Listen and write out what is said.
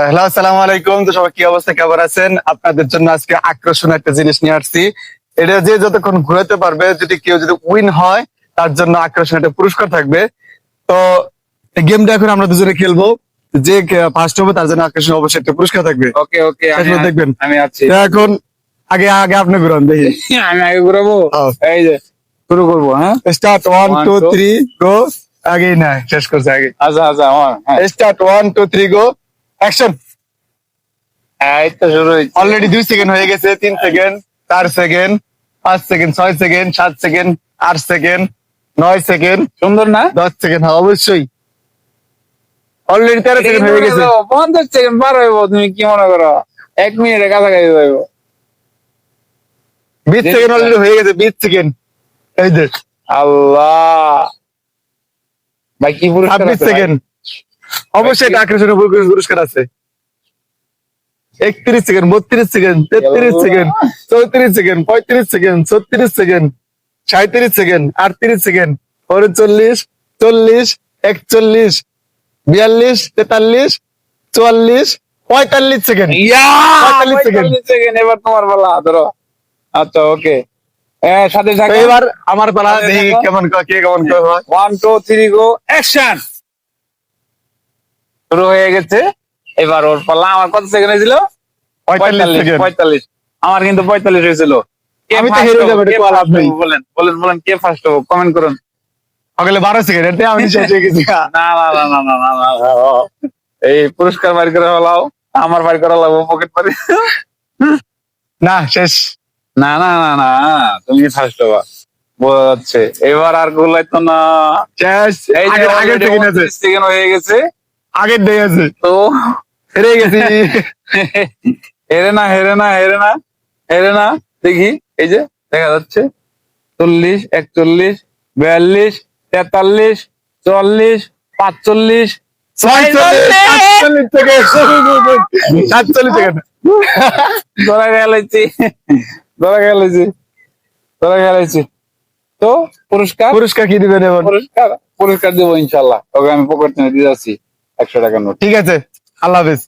Hello, আসসালামু আলাইকুম। তো সবাই কি অবস্থা, কেমন আছেন? আপনাদের জন্য আজকে আকর্ষণীয় একটা জিনিস নিয়ে আসছি। এটা যে যতক্ষণ ঘুরাতে পারবে, যদি উইন হয় তার জন্য আকর্ষণীয় একটা পুরস্কার থাকবে। তো এই গেমটা এখন আমরা দুজনে খেলবো। যে ফার্স্ট হবে তার জন্য আকর্ষণীয় অবশ্যই একটা পুরস্কার থাকবে। ওকে ওকে শেষ পর্যন্ত দেখবেন। আমি আছি। তো এখন আগে আগে আপনি ঘুরান দেখি। আমি আগে ঘুরাবো। এই যে শুরু করবো। হ্যাঁ, স্টার্ট 1 One, 2 two. 3 গো। আগেই না, শেষ করছে আগে। আচ্ছা আচ্ছা আমার স্টার্ট 1 2 3 গো, অ্যাকশন। এই তো শুরু হয়েছে। অলরেডি 2 সেকেন্ড হয়ে গেছে, 3 second, 4 second, 5 second, 6 second, 7 second, 8 second, 9 second, সুন্দর না? 10 সেকেন্ড। হ্যাঁ, অবশ্যই অলরেডি 13 সেকেন্ড হয়ে গেছে। 50 সেকেন্ড পার হইব, তুমি কি মনে করো? 1 মিনিটের কাছাকাছি যাইব। 20 সেকেন্ড অলরেডি হয়ে গেছে, 20 সেকেন্ড। এই যে আল্লাহ, ভাই কি পুরস্কার 26 আছে ভাই? সেকেন্ড। অবশ্যই এটা আকর্ষণীয় পুরস্কার আছে। 31 second, 32 second, 33 second, 34 second, 35 second, 36 second, 37 second, 38 second, 39, 40, 41, 42, 43, 44, 45 second. Yeah, 45 second. 45 second. এবার তোমার পালা, ধরো। আচ্ছা ওকে, সাথে তো থাকো। এবার আমার পালা, সাথে দেখি থাকো। কেমন কে কেমন হয়। 1 2 3 গো, অ্যাকশন। শুরু হয়ে গেছে। এবার ওর পালা। আমার কত সেকেন্ড হয়েছিল? 45 সেকেন্ড। 45। আমার কিন্তু 45 হয়েছিল। কে আমি তো first হেরে হবো? যাবো, এটা কে তো আলাপ first নেই। হবো? বলেন বলেন বলেন, কে ফার্স্ট হবো? কমেন্ট করুন। সকালে 12 সেকেন্ড, এতে আমি শেষ হয়ে গেছি। না না না না না না না, না। এই পুরস্কার বাড়ি করে হলাও, আমার বাড়ি করা লাগবো পকেট পারি। না, শেষ। না না না না, তুমি ফার্স্ট হবা, বোঝা যাচ্ছে। এবার আর গোলাইতো না। শেষ। এই যে আগের সেকেন্ড আছে, সেকেন্ড হয়ে গেছে। আগের ডে আছে। তো হেরে গেছি। হেরে না হেরে না হেরে না হেরে না, দেখি এই যে দেখা যাচ্ছে 40 41 42 43 44 45 46, 47 সেকেন্ড। ধরা গেলাইছি ধরা গেলাইছি ধরা গেলাইছি। তো পুরস্কার পুরস্কার কি দিবেন এবার? পুরস্কার পুরস্কার দেবো ইনশাল্লাহ। ওকে আমি পকেট নিয়ে দিয়ে যাচ্ছি 100 টাকার নোট। ঠিক আছে, আল্লাহ হাফেজ।